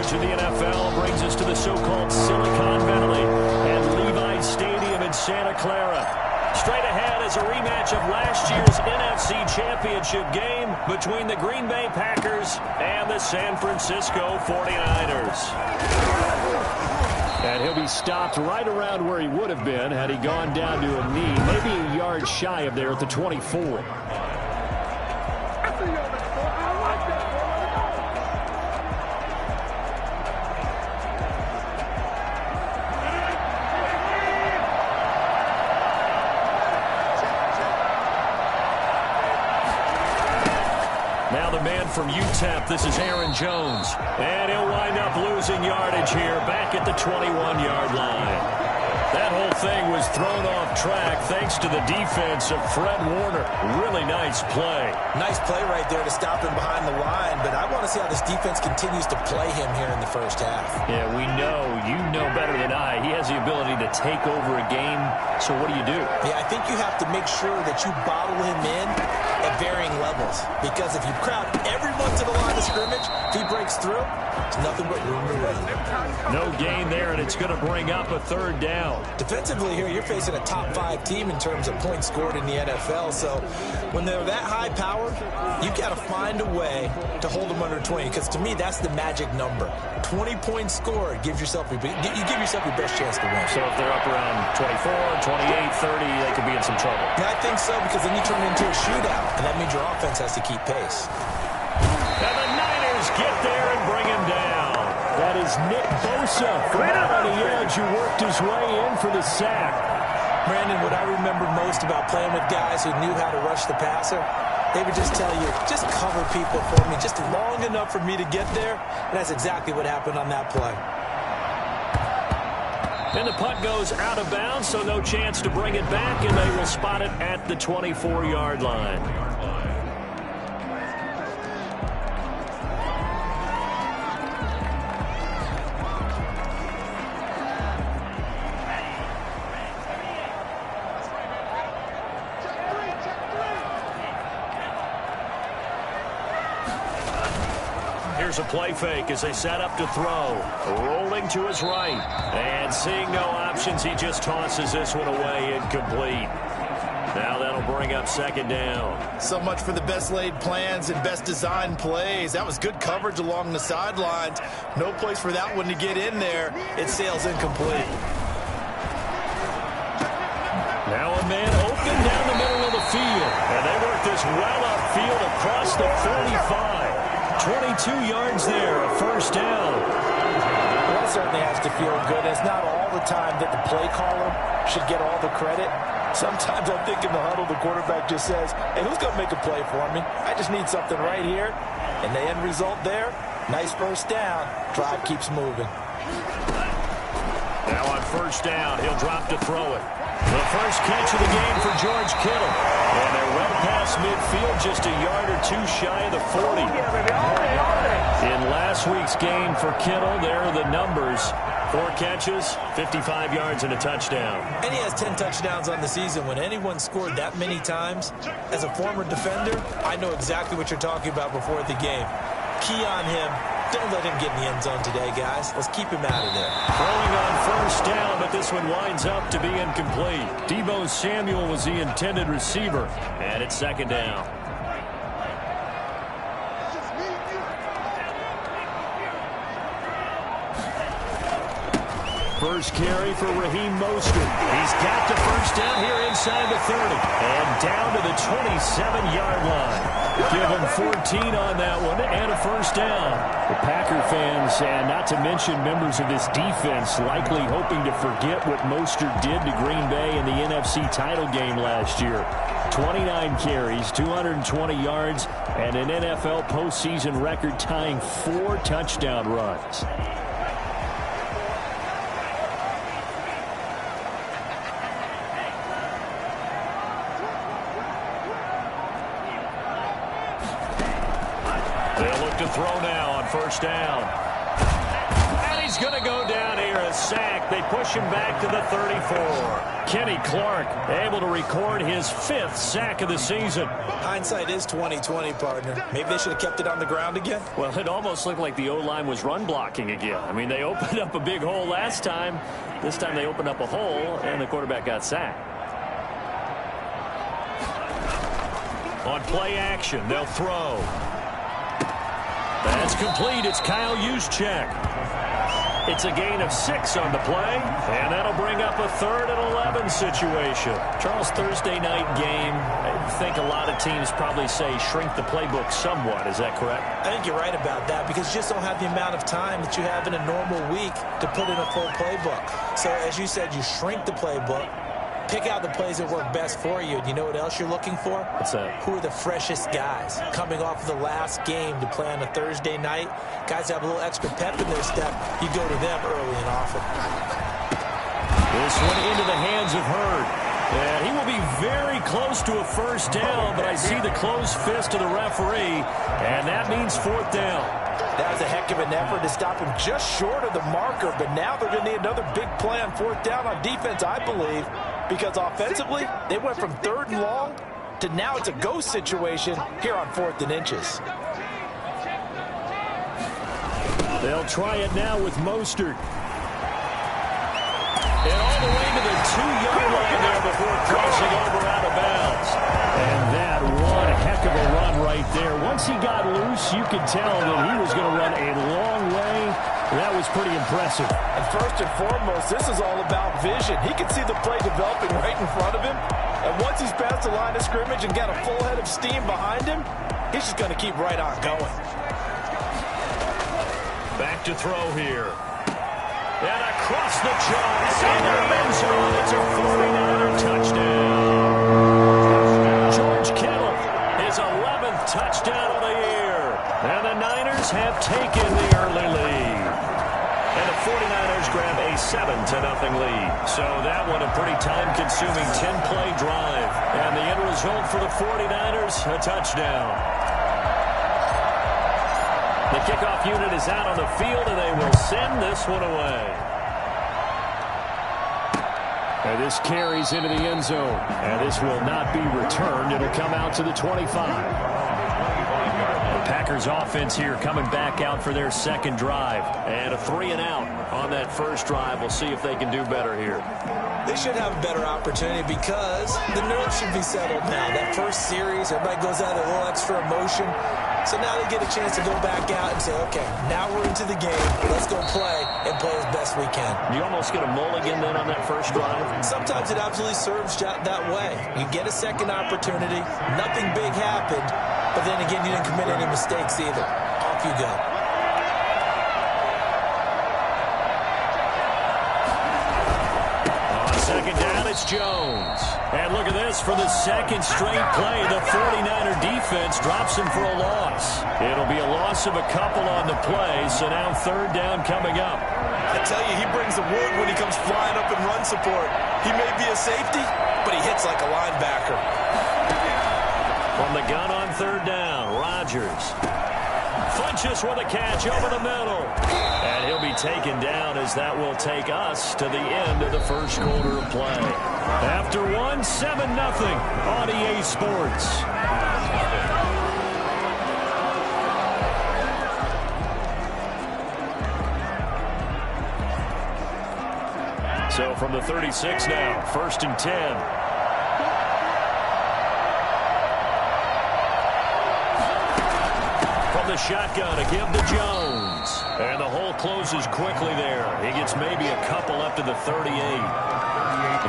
coverage of the NFL brings us to the so-called Silicon Valley and Levi Stadium in Santa Clara. Straight ahead is a rematch of last year's NFC Championship game between the Green Bay Packers and the San Francisco 49ers. And he'll be stopped right around where he would have been had he gone down to a knee, maybe a yard shy of there at the 24. From UTEP, this is Aaron Jones. And he'll wind up losing yardage here back at the 21-yard line. That whole thing was thrown off track thanks to the defense of Fred Warner. Really nice play. Nice play right there to stop him behind the line, but I want to see how this defense continues to play him here in the first half. Yeah, we know. You know better than I. He has the ability to take over a game, so what do you do? Yeah, I think you have to make sure that you bottle him in at varying levels, because if you crowd everyone to the line of scrimmage, if he breaks through, there's nothing but room to run. No gain there, and it's going to bring up a third down. Defensively here, you're facing a top-5 team in terms of points scored in the NFL, so when they're that high power, you've got to find a way to hold them under 20, because to me, that's the magic number. 20 points scored, you give yourself your best chance to win. So if they're up around 24, 28, 30, they could be in some trouble. Yeah, I think so, because then you turn it into a shootout, and that means your offense has to keep pace. And the Niners get there and bring him down. That is Nick Bosa from out on the edge who worked his way in for the sack. Brandon, what I remember most about playing with guys who knew how to rush the passer, they would just tell you, just cover people for me, just long enough for me to get there. And that's exactly what happened on that play. And the punt goes out of bounds, so no chance to bring it back, and they will spot it at the 24-yard line. Here's a play fake as they set up to throw. Rolling to his right. And seeing no options, he just tosses this one away incomplete. Now that'll bring up second down. So much for the best laid plans and best designed plays. That was good coverage along the sidelines. No place for that one to get in there. It sails incomplete. Now a man open down the middle of the field. And they work this well upfield across the 45. 22 yards there, a first down. Well, it certainly has to feel good. It's not all the time that the play caller should get all the credit. Sometimes I think in the huddle, the quarterback just says, hey, who's going to make a play for me? I just need something right here. And the end result there, nice first down. Drive keeps moving. Now on first down, he'll drop to throw it. The first catch of the game for George Kittle. And they're well past midfield, just a yard or two shy of the 40. In last week's game for Kittle, there are the numbers. 4 catches, 55 yards, and a touchdown. And he has 10 touchdowns on the season. When anyone scored that many times, as a former defender, I know exactly what you're talking about before the game. Key on him. Don't let him get in the end zone today, guys. Let's keep him out of there. Throwing on first down, but this one winds up to be incomplete. Deebo Samuel was the intended receiver, and it's second down. First carry for Raheem Mostert. He's got the first down here inside the 30. And down to the 27-yard line. Give him 14 on that one and a first down. The Packer fans, and not to mention members of this defense, likely hoping to forget what Mostert did to Green Bay in the NFC title game last year. 29 carries, 220 yards, and an NFL postseason record-tying 4 touchdown runs. They'll look to throw now on first down. And he's he's going to go down here, a sack. They push him back to the 34. Kenny Clark able to record his 5th sack of the season. Hindsight is 20/20, partner. Maybe they should have kept it on the ground again. Well, it almost looked like the O-line was run blocking again. I mean, they opened up a big hole last time. This time they opened up a hole, and the quarterback got sacked. On play action, they'll throw. That's complete. It's Kyle Juszczyk. It's a gain of 6 on the play, and that'll bring up a 3rd and 11 situation. Charles, Thursday night game, I think a lot of teams probably say shrink the playbook somewhat. Is that correct? I think you're right about that because you just don't have the amount of time that you have in a normal week to put in a full playbook. So, as you said, you shrink the playbook. Pick out the plays that work best for you. And you know what else you're looking for? What's that? Who are the freshest guys coming off of the last game to play on a Thursday night? Guys have a little extra pep in their step. You go to them early and often. This one into the hands of Hurd. And he will be very close to a first down, but I see the closed fist of the referee, and that means 4th down. That was a heck of an effort to stop him just short of the marker, but now they're going to need another big play on 4th down on defense, I believe, because offensively, they went from 3rd and long to now it's a go situation here on 4th and inches. They'll try it now with Mostert. And all the way to the 2-yard line there before crossing over out of bounds. And that one heck of a run right there. Once he got loose, you could tell that he was going to run a long way. That was pretty impressive. And first and foremost, this is all about vision. He can see the play developing right in front of him. And once he's past the line of scrimmage and got a full head of steam behind him, he's just going to keep right on going. Back to throw here. And across the chops into the end zone. It's a 49er touchdown. George Kittle, his 11th touchdown of the year. And the Niners have taken the early lead. And the 49ers grab a 7-0 lead. So that one a pretty time-consuming 10-play drive. And the end result for the 49ers, a touchdown. The kickoff unit is out on the field, and they will send this one away. And this carries into the end zone. And this will not be returned. It'll come out to the 25. The Packers offense here coming back out for their 2nd drive. And a 3-and-out on that first drive. We'll see if they can do better here. They should have a better opportunity because the nerves should be settled now. That first series, everybody goes out with a little extra emotion. So now they get a chance to go back out and say, okay, now we're into the game. Let's go play and play as best we can. You almost get a mulligan then on that first drive? Sometimes it absolutely serves that way. You get a second opportunity. Nothing big happened. But then again, you didn't commit any mistakes either. Off you go. On 2nd down, it's Jones. And look at this. For the 2nd straight play, the 49er defense drops him for a loss. It'll be a loss of a couple on the play, so now 3rd down coming up. I tell you, he brings the wood when he comes flying up in run support. He may be a safety, but he hits like a linebacker. From the gun on 3rd down, Rodgers flinches with a catch over the middle. And he'll be taken down as that will take us to the end of the first quarter of play. After one, 7-0 on EA Sports. So from the 36 now, 1st and 10. The shotgun to give to Jones. And the hole closes quickly there. He gets maybe a couple up to the 38.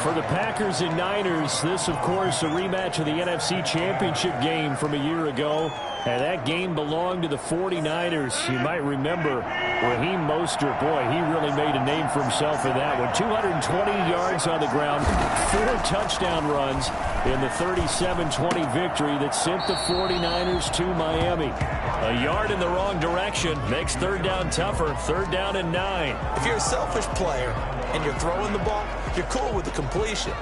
For the Packers and Niners, this, of course, a rematch of the NFC Championship game from a year ago. And that game belonged to the 49ers. You might remember Raheem Mostert. Boy, he really made a name for himself in that one. 220 yards on the ground, 4 touchdown runs in the 37-20 victory that sent the 49ers to Miami. A yard in the wrong direction makes 3rd down tougher. 3rd down and 9. If you're a selfish player and you're throwing the ball, you're cool with the completion.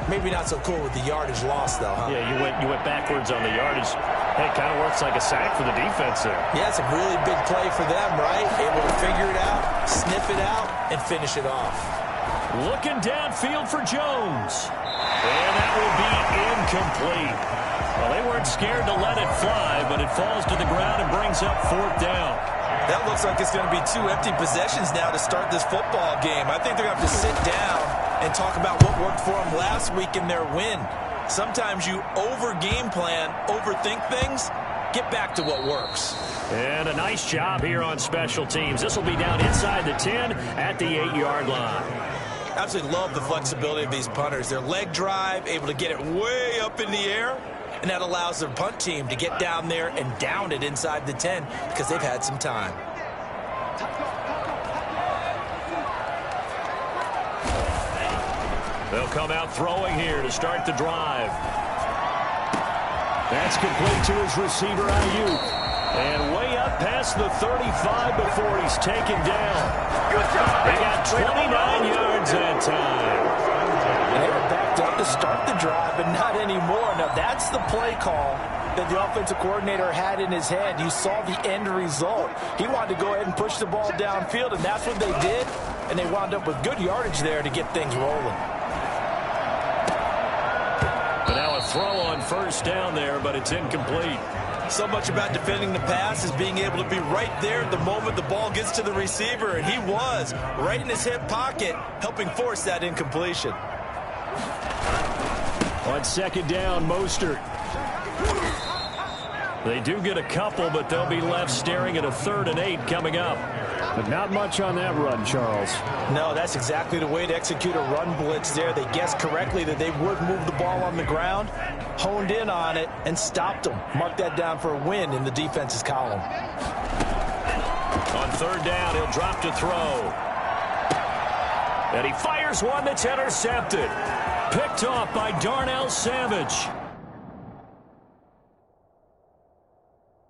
Maybe not so cool with the yardage loss, though, huh? Yeah, you went backwards on the yardage. Hey, kind of works like a sack for the defense there. Yeah, it's a really big play for them, right? Able to figure it out, sniff it out, and finish it off. Looking downfield for Jones. And that will be incomplete. Well, they weren't scared to let it fly, but it falls to the ground and brings up 4th down. That looks like it's going to be 2 empty possessions now to start this football game. I think they're going to have to sit down and talk about what worked for them last week in their win. Sometimes you over-game plan, overthink things, get back to what works. And a nice job here on special teams. This will be down inside the 10 at the 8-yard line. Absolutely love the flexibility of these punters. Their leg drive, able to get it way up in the air, and that allows their punt team to get down there and down it inside the 10 because they've had some time. They'll come out throwing here to start the drive. That's complete to his receiver, Ayuk. And way up past the 35 before he's taken down. They got 29 yards that time. And they were backed up to start the drive, but not anymore. Now, that's the play call that the offensive coordinator had in his hand. You saw the end result. He wanted to go ahead and push the ball downfield, and that's what they did. And they wound up with good yardage there to get things rolling. But now a throw on 1st down there, but it's incomplete. So much about defending the pass is being able to be right there at the moment the ball gets to the receiver, and he was right in his hip pocket, helping force that incompletion. On 2nd down, Mostert. They do get a couple, but they'll be left staring at a 3rd and 8 coming up. But not much on that run, Charles. No, that's exactly the way to execute a run blitz there. They guessed correctly that they would move the ball on the ground, honed in on it, and stopped them. Mark that down for a win in the defense's column. On 3rd down, he'll drop to throw. And he fires one that's intercepted. Picked off by Darnell Savage.